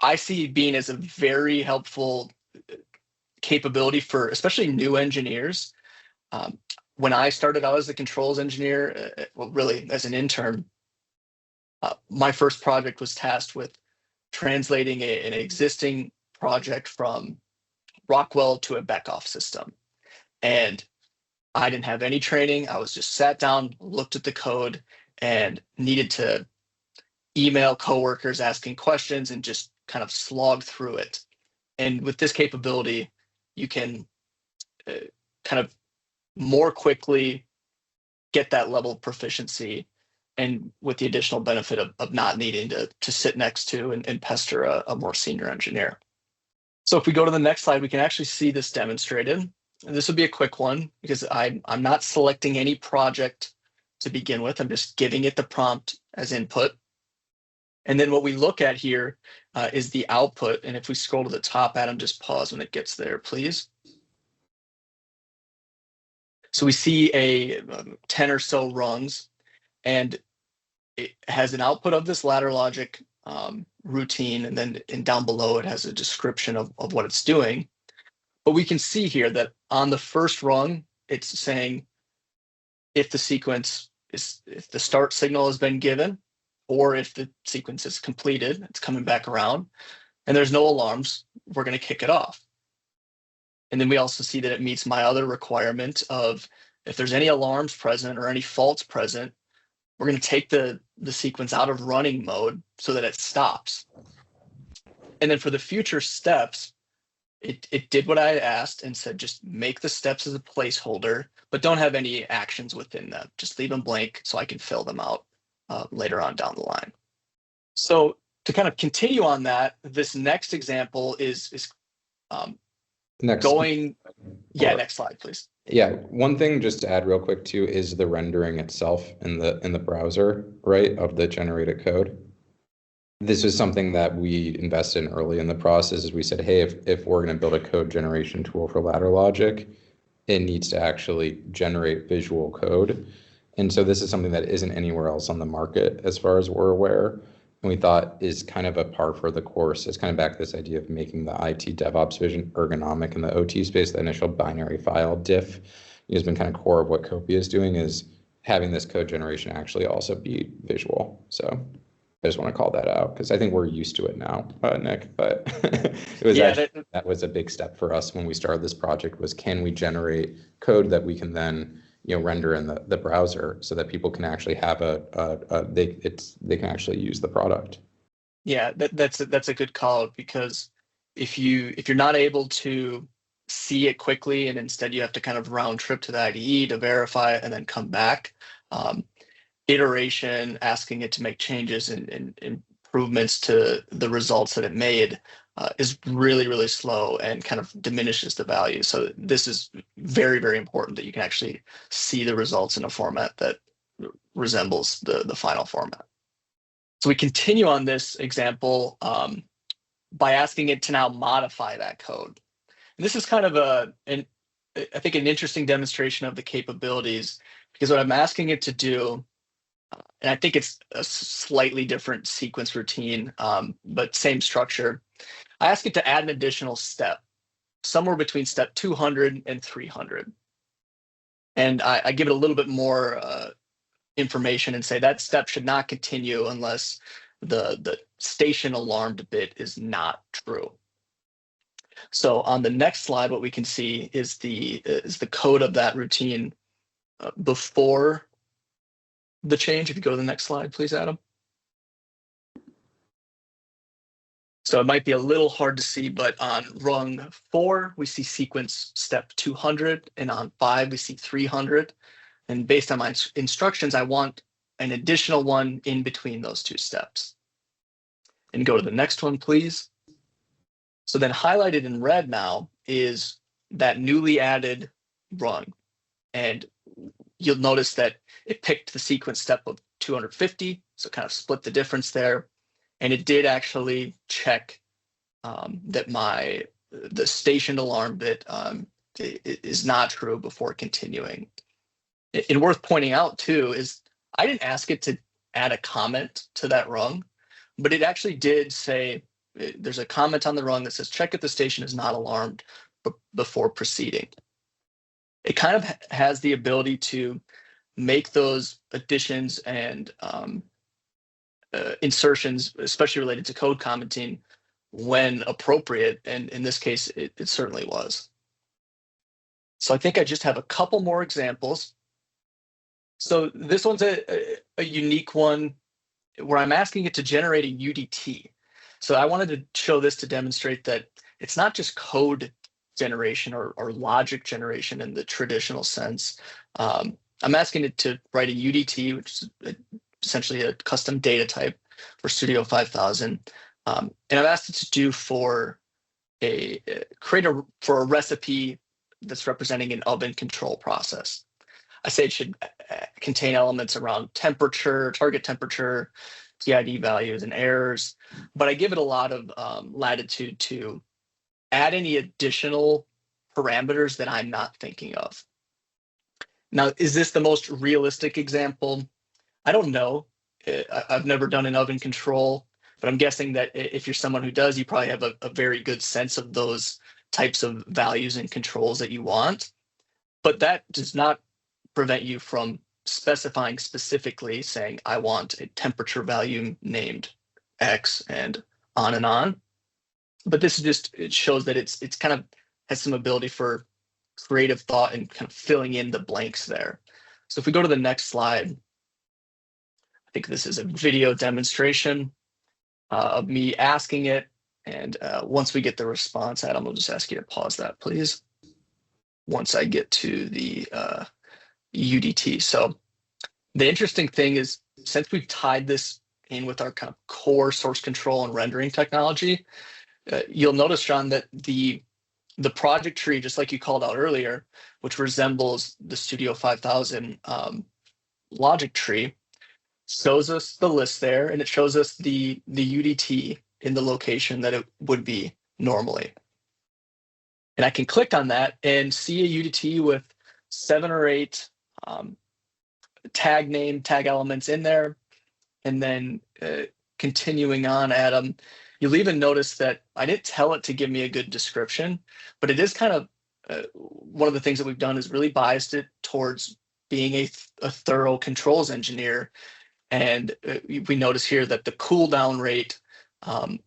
I see being as a very helpful capability for especially new engineers. When I started out as a controls engineer, well, really as an intern, my first project was tasked with translating an existing project from Rockwell to a back-off system. And I didn't have any training. I was just sat down, looked at the code, and needed to email coworkers asking questions and just kind of slog through it. And with this capability, you can kind of more quickly get that level of proficiency, and with the additional benefit of not needing to sit next to and pester a more senior engineer. So if we go to the next slide, we can actually see this demonstrated. And this will be a quick one because I'm not selecting any project to begin with. I'm just giving it the prompt as input. And then what we look at here is the output. And if we scroll to the top, Adam, just pause when it gets there, please. So we see 10 or so rungs, and it has an output of this ladder logic routine, and then down below it has a description of what it's doing. But we can see here that on the first rung, it's saying if the start signal has been given, or if the sequence is completed, it's coming back around, and there's no alarms, we're going to kick it off. And then we also see that it meets my other requirement of if there's any alarms present or any faults present, we're going to take the sequence out of running mode so that it stops. And then for the future steps, it did what I asked and said, just make the steps as a placeholder, but don't have any actions within them. Just leave them blank so I can fill them out later on down the line. So to kind of continue on that, this next example is next slide, please. Yeah, one thing just to add real quick too is the rendering itself in the browser, right, of the generated code. This was something that we invested in early in the process. Is we said, hey, if we're going to build a code generation tool for ladder logic, it needs to actually generate visual code. And so this is something that isn't anywhere else on the market as far as we're aware. And we thought is kind of a par for the course. It's kind of back to this idea of making the IT DevOps vision ergonomic in the OT space, the initial binary file diff has been kind of core of what Copia is doing, is having this code generation actually also be visual. So I just want to call that out because I think we're used to it now, Nick, but it was that was a big step for us when we started this project, was can we generate code that we can then render in the browser so that people can actually have they can actually use the product. Yeah, that's a good call, because if you're not able to see it quickly and instead you have to kind of round trip to the IDE to verify it and then come back, iteration, asking it to make changes and improvements to the results that it made is really, really slow and kind of diminishes the value. So this is very, very important that you can actually see the results in a format that resembles the final format. So we continue on this example by asking it to now modify that code. And this is kind of I think an interesting demonstration of the capabilities, because what I'm asking it to do, and I think it's a slightly different sequence routine, but same structure. I ask it to add an additional step, somewhere between step 200 and 300. And I give it a little bit more information and say that step should not continue unless the station alarmed bit is not true. So on the next slide, what we can see is the code of that routine before the change. If you go to the next slide, please, Adam. So it might be a little hard to see, but on rung 4, we see sequence step 200, and on 5, we see 300. And based on my instructions, I want an additional one in between those two steps. And go to the next one, please. So then highlighted in red now is that newly added rung. And you'll notice that it picked the sequence step of 250, so kind of split the difference there. And it did actually check that the stationed alarm bit is not true before continuing. And worth pointing out too is I didn't ask it to add a comment to that rung, but it actually did say there's a comment on the rung that says check if the station is not alarmed before proceeding. It kind of has the ability to make those additions and insertions, especially related to code commenting, when appropriate, and in this case, it certainly was. So I think I just have a couple more examples. So this one's a unique one where I'm asking it to generate a UDT. So I wanted to show this to demonstrate that it's not just code generation or logic generation in the traditional sense. I'm asking it to write a UDT, which is essentially a custom data type for Studio 5000. And I've asked it to do for a recipe that's representing an oven control process. I say it should contain elements around temperature, target temperature, PID values, and errors, but I give it a lot of latitude to add any additional parameters that I'm not thinking of. Now, is this the most realistic example? I don't know. I've never done an oven control, but I'm guessing that if you're someone who does, you probably have a very good sense of those types of values and controls that you want. But that does not prevent you from specifying specifically, saying, I want a temperature value named X and on. But this is just, it shows that it's kind of has some ability for creative thought and kind of filling in the blanks there. So if we go to the next slide, I think this is a video demonstration of me asking it. And once we get the response, Adam, we'll just ask you to pause that, please. Once I get to the UDT. So the interesting thing is, since we've tied this in with our kind of core source control and rendering technology, you'll notice, Shawn, that the project tree, just like you called out earlier, which resembles the Studio 5000 logic tree, shows us the list there, and it shows us the UDT in the location that it would be normally. And I can click on that and see a UDT with 7 or 8 tag elements in there. And then continuing on, Adam, you'll even notice that I didn't tell it to give me a good description, but it is kind of one of the things that we've done is really biased it towards being a thorough controls engineer. And we notice here that the cooldown rate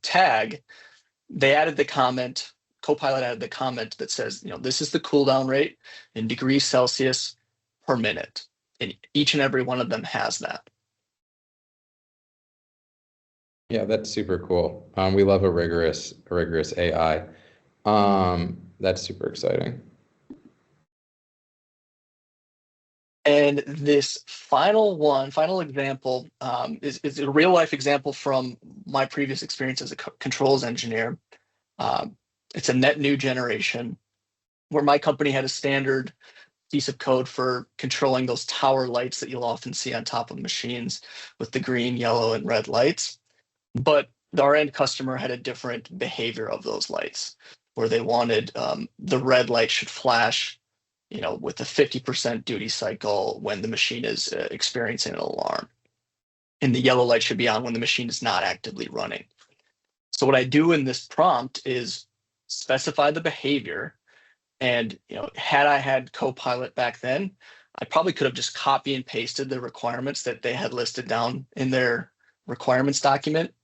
tag, they added the comment, Copilot added the comment that says, this is the cooldown rate in degrees Celsius per minute. And each and every one of them has that. Yeah, that's super cool. We love a rigorous AI. That's super exciting. And this final example is a real life example from my previous experience as a controls engineer. It's a net new generation where my company had a standard piece of code for controlling those tower lights that you'll often see on top of machines with the green, yellow, and red lights. But our end customer had a different behavior of those lights, where they wanted the red light should flash, with a 50% duty cycle when the machine is experiencing an alarm. And the yellow light should be on when the machine is not actively running. So what I do in this prompt is specify the behavior. And had I had Copilot back then, I probably could have just copy and pasted the requirements that they had listed down in their requirements document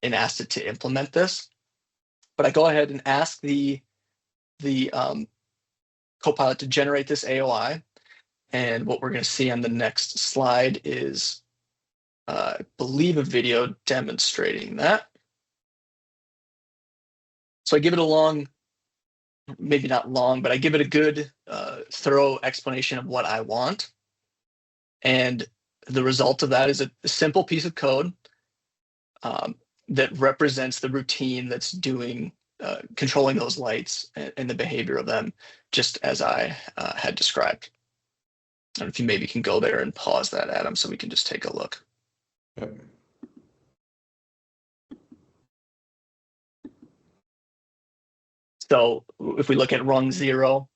and asked it to implement this. But I go ahead and ask the Copilot to generate this AOI. And what we're going to see on the next slide is, I believe, a video demonstrating that. So I give it a long, maybe not long, but I give it a good, thorough explanation of what I want. And the result of that is a simple piece of code that represents the routine that's doing controlling those lights and the behavior of them, just as I had described. I don't know if you maybe can go there and pause that, Adam, so we can just take a look. Yep. So if we look at rung 0,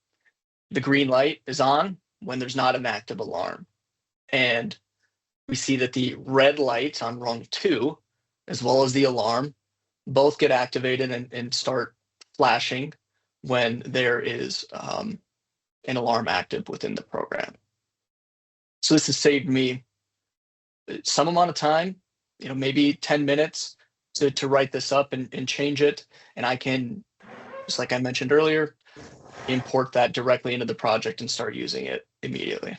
the green light is on when there's not an active alarm. And we see that the red lights on rung 2, as well as the alarm, both get activated and start flashing when there is an alarm active within the program. So this has saved me some amount of time, maybe 10 minutes to write this up and change it. And I can, just like I mentioned earlier, import that directly into the project and start using it immediately.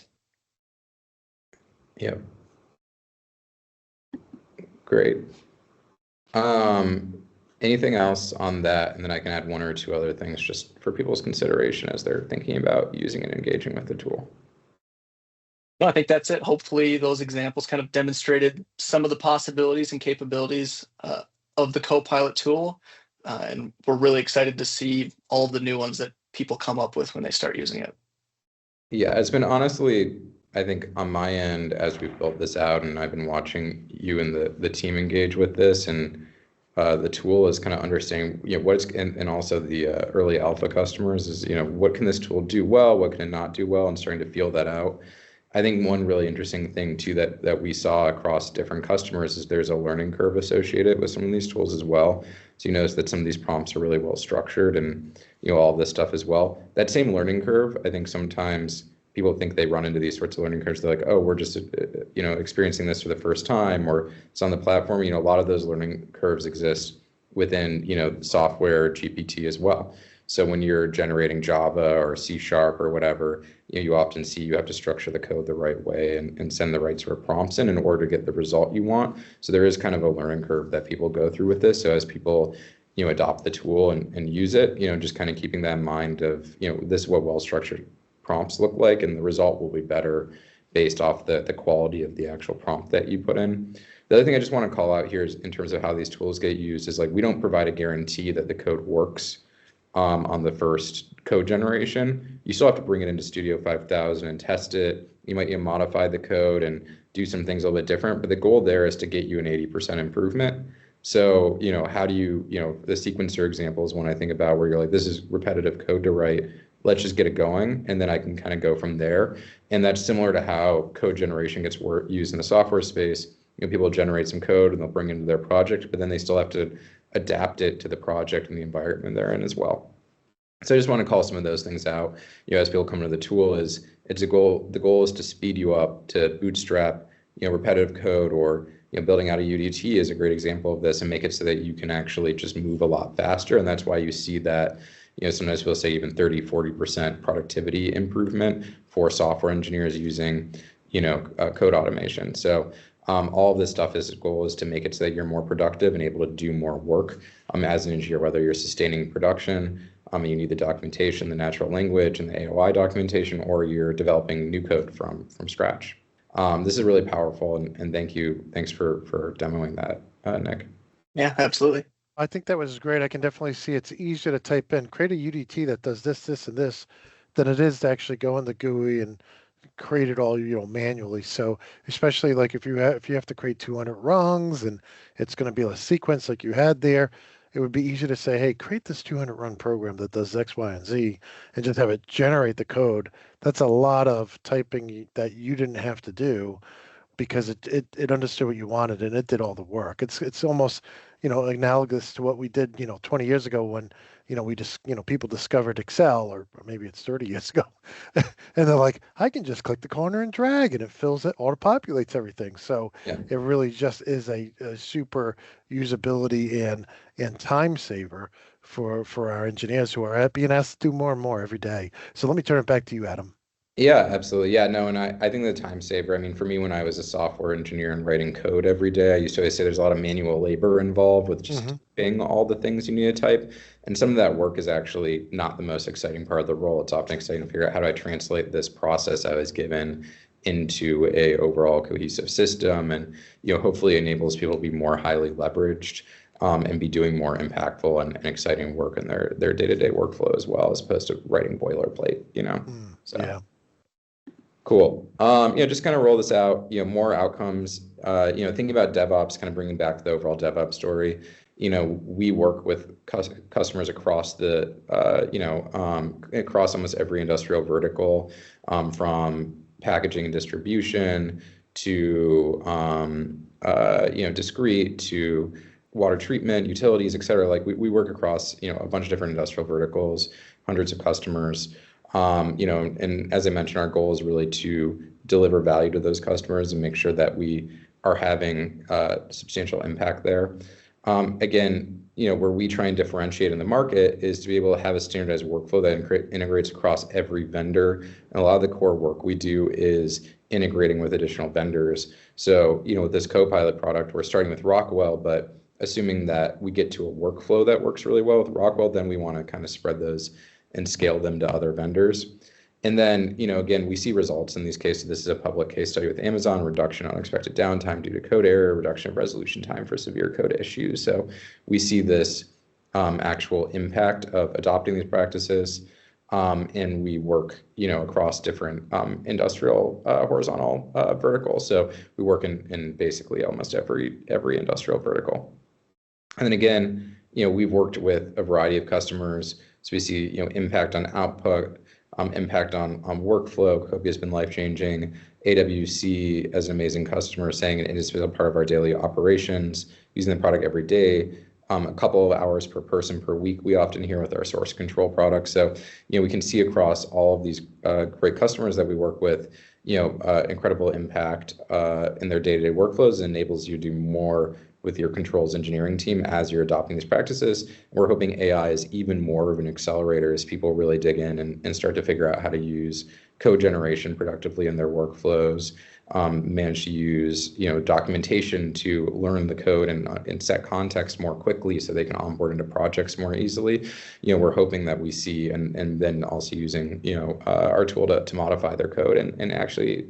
Yep. Great. Anything else on that? And then I can add one or two other things just for people's consideration as they're thinking about using and engaging with the tool. No, I think that's it. Hopefully those examples kind of demonstrated some of the possibilities and capabilities of the Copilot tool. And we're really excited to see all of the new ones that people come up with when they start using it. Yeah, it's been honestly, I think on my end, as we've built this out and I've been watching you and the team engage with this, and the tool is kind of understanding, what's, and also the early alpha customers is, what can this tool do well, what can it not do well, and starting to feel that out. I think one really interesting thing too that we saw across different customers is there's a learning curve associated with some of these tools as well. So you notice that some of these prompts are really well structured and all this stuff as well. That same learning curve, I think sometimes people think they run into these sorts of learning curves. They're like, oh, we're just experiencing this for the first time, or it's on the platform. A lot of those learning curves exist within software GPT as well. So when you're generating Java or C# or whatever, you often see you have to structure the code the right way and send the right sort of prompts in order to get the result you want. So there is kind of a learning curve that people go through with this. So as people adopt the tool and use it, just kind of keeping that in mind of this is what well-structured prompts look like, and the result will be better based off the quality of the actual prompt that you put in. The other thing I just want to call out here is in terms of how these tools get used is we don't provide a guarantee that the code works on the first code generation. You still have to bring it into Studio 5000 and test it. You might modify the code and do some things a little bit different, but the goal there is to get you an 80% improvement. So, how do you, the sequencer example is one I think about where you're like, this is repetitive code to write. Let's just get it going, and then I can kind of go from there. And that's similar to how code generation gets used in the software space. People generate some code and they'll bring it into their project, but then they still have to adapt it to the project and the environment they're in as well. So I just want to call some of those things out, as people come to the tool. Is it's a goal. The goal is to speed you up, to bootstrap, repetitive code, or building out a UDT is a great example of this, and make it so that you can actually just move a lot faster. And that's why you see that, sometimes we'll say even 30-40% productivity improvement for software engineers using, code automation. So all of this stuff, is goal is to make it so that you're more productive and able to do more work as an engineer, whether you're sustaining production, you need the documentation, the natural language, and the AOI documentation, or you're developing new code from scratch. This is really powerful, and thanks for demoing that, Nick. Yeah, absolutely. I think that was great. I can definitely see it's easier to type in, create a UDT that does this, this, and this, than it is to actually go in the GUI and create it all, manually. So especially like if you have to create 200 rungs and it's going to be a sequence like you had there, it would be easy to say, hey, create this 200 run program that does X, Y, and Z, and just have it generate the code. That's a lot of typing that you didn't have to do, because it understood what you wanted and it did all the work. It's almost, analogous to what we did, 20 years ago when, we just, people discovered Excel, or maybe it's 30 years ago. And they're like, I can just click the corner and drag and it fills it, auto-populates everything. So Yeah. it really just is a super usability and time saver for our engineers who are being asked to do more and more every day. So let me turn it back to you, Adam. Yeah, absolutely. Yeah, no, and I think the time saver, I mean, for me, when I was a software engineer and writing code every day, I used to always say there's a lot of manual labor involved with just typing all the things you need to type. And some of that work is actually not the most exciting part of the role. It's often exciting to figure out, how do I translate this process I was given into a overall cohesive system, and hopefully enables people to be more highly leveraged, and be doing more impactful and exciting work in their day-to-day workflow as well, as opposed to writing boilerplate. So. Yeah. Cool. Just kind of roll this out, more outcomes, thinking about DevOps, kind of bringing back the overall DevOps story. We work with customers across across almost every industrial vertical, from packaging and distribution to, discrete to water treatment, utilities, et cetera. Like we work across, a bunch of different industrial verticals, hundreds of customers. And as I mentioned, our goal is really to deliver value to those customers and make sure that we are having substantial impact there. Again, where we try and differentiate in the market is to be able to have a standardized workflow that integrates across every vendor. And a lot of the core work we do is integrating with additional vendors. So, with this Copilot product, we're starting with Rockwell, but assuming that we get to a workflow that works really well with Rockwell, then we want to kind of spread those and scale them to other vendors. And then, again, we see results in these cases. This is a public case study with Amazon: reduction in unexpected downtime due to code error, reduction of resolution time for severe code issues. So we see this actual impact of adopting these practices. And we work, across different industrial horizontal verticals. So we work in basically almost every industrial vertical. And then again, we've worked with a variety of customers. So we see, impact on output, impact on workflow. Copia has been life-changing. AWC, as an amazing customer, saying it is a part of our daily operations, using the product every day. A couple of hours per person per week, we often hear with our source control products. So, we can see across all of these great customers that we work with, incredible impact in their day-to-day workflows, and enables you to do more with your controls engineering team as you're adopting these practices. We're hoping AI is even more of an accelerator as people really dig in and start to figure out how to use code generation productively in their workflows, manage to use documentation to learn the code and set context more quickly so they can onboard into projects more easily. We're hoping that we see, and then also using our tool to modify their code and actually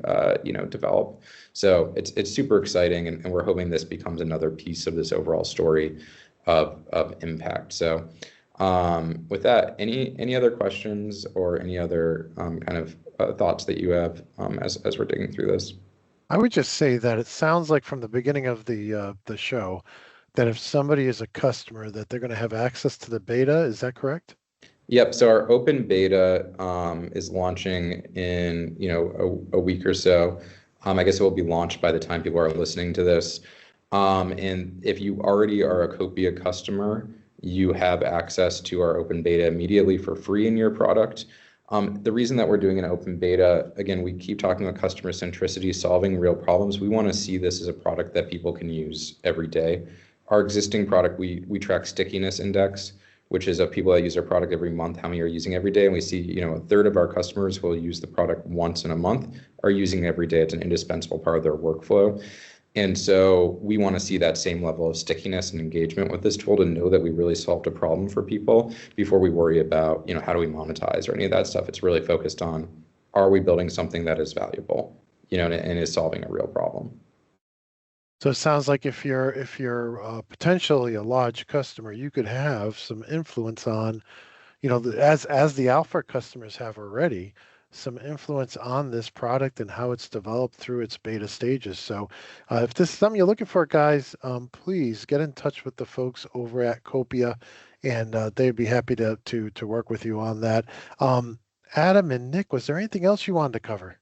develop. So it's super exciting, and we're hoping this becomes another piece of this overall story of impact. So with that, any other questions or any other kind of thoughts that you have as we're digging through this? I would just say that it sounds like from the beginning of the show that if somebody is a customer, that they're going to have access to the beta. Is that correct? Yep. So our open beta is launching in a week or so. I guess it will be launched by the time people are listening to this. And if you already are a Copia customer, you have access to our open beta immediately for free in your product. The reason that we're doing an open beta, again, we keep talking about customer centricity, solving real problems. We want to see this as a product that people can use every day. Our existing product, we track stickiness index, which is of people that use our product every month, how many are using every day. And we see, a third of our customers who will use the product once in a month are using it every day. It's an indispensable part of their workflow. And so we want to see that same level of stickiness and engagement with this tool to know that we really solved a problem for people before we worry about, how do we monetize or any of that stuff. It's really focused on, are we building something that is valuable, and is solving a real problem. So it sounds like if you're potentially a large customer, you could have some influence on, as the alpha customers have already, some influence on this product and how it's developed through its beta stages. So if this is something you're looking for, guys, please get in touch with the folks over at Copia, and they'd be happy to work with you on that. Adam and Nick, was there anything else you wanted to cover?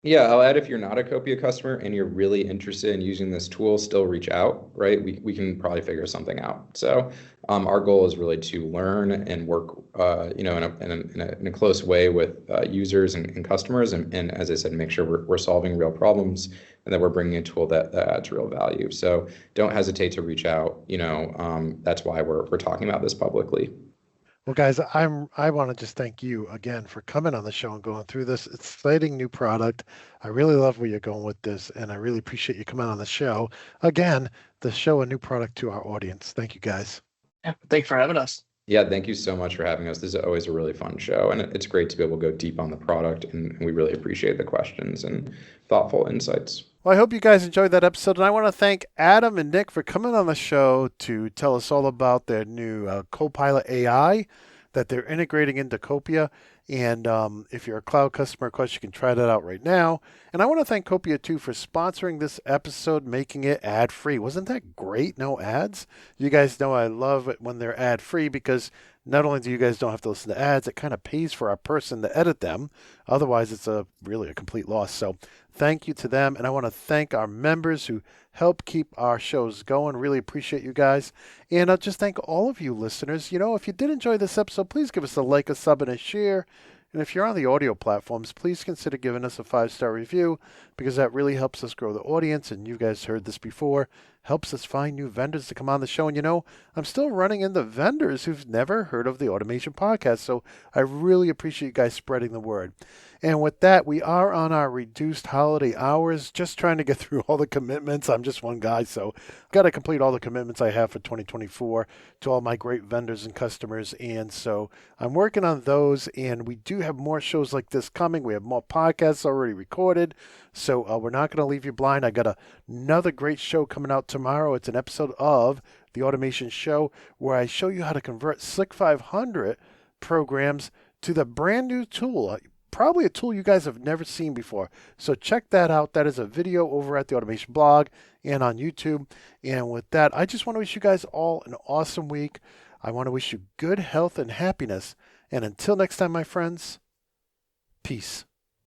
Yeah, I'll add, if you're not a Copia customer and you're really interested in using this tool, still reach out, right? We can probably figure something out. So our goal is really to learn and work, in a close way with users and customers. And as I said, make sure we're solving real problems and that we're bringing a tool that adds real value. So don't hesitate to reach out. That's why we're talking about this publicly. Well, guys, I want to just thank you again for coming on the show and going through this exciting new product. I really love where you're going with this, and I really appreciate you coming on the show again to show a new product to our audience. Thank you, guys. Yeah, thanks for having us. Yeah, thank you so much for having us. This is always a really fun show, and it's great to be able to go deep on the product, and we really appreciate the questions and thoughtful insights. Well, I hope you guys enjoyed that episode, and I want to thank Adam and Nick for coming on the show to tell us all about their new Copilot AI that they're integrating into Copia. And if you're a cloud customer, of course, you can try that out right now. And I want to thank Copia, too, for sponsoring this episode, making it ad-free. Wasn't that great? No ads? You guys know I love it when they're ad-free because not only do you guys don't have to listen to ads, it kind of pays for our person to edit them. Otherwise, it's really a complete loss. So thank you to them. And I want to thank our members who help keep our shows going. Really appreciate you guys. And I'll just thank all of you listeners. If you did enjoy this episode, please give us a like, a sub, and a share. And if you're on the audio platforms, please consider giving us a 5-star review because that really helps us grow the audience. And you guys heard this before. Helps us find new vendors to come on the show. And I'm still running into vendors who've never heard of the Automation Podcast. So I really appreciate you guys spreading the word. And with that, we are on our reduced holiday hours, just trying to get through all the commitments. I'm just one guy, so I've got to complete all the commitments I have for 2024 to all my great vendors and customers. And so I'm working on those, and we do have more shows like this coming. We have more podcasts already recorded, so we're not going to leave you blind. I got another great show coming out tomorrow. It's an episode of The Automation Show where I show you how to convert Slick 500 programs to the brand new tool. Probably a tool you guys have never seen before. So check that out. That is a video over at the Automation blog and on YouTube. And with that, I just want to wish you guys all an awesome week. I want to wish you good health and happiness. And until next time, my friends, peace.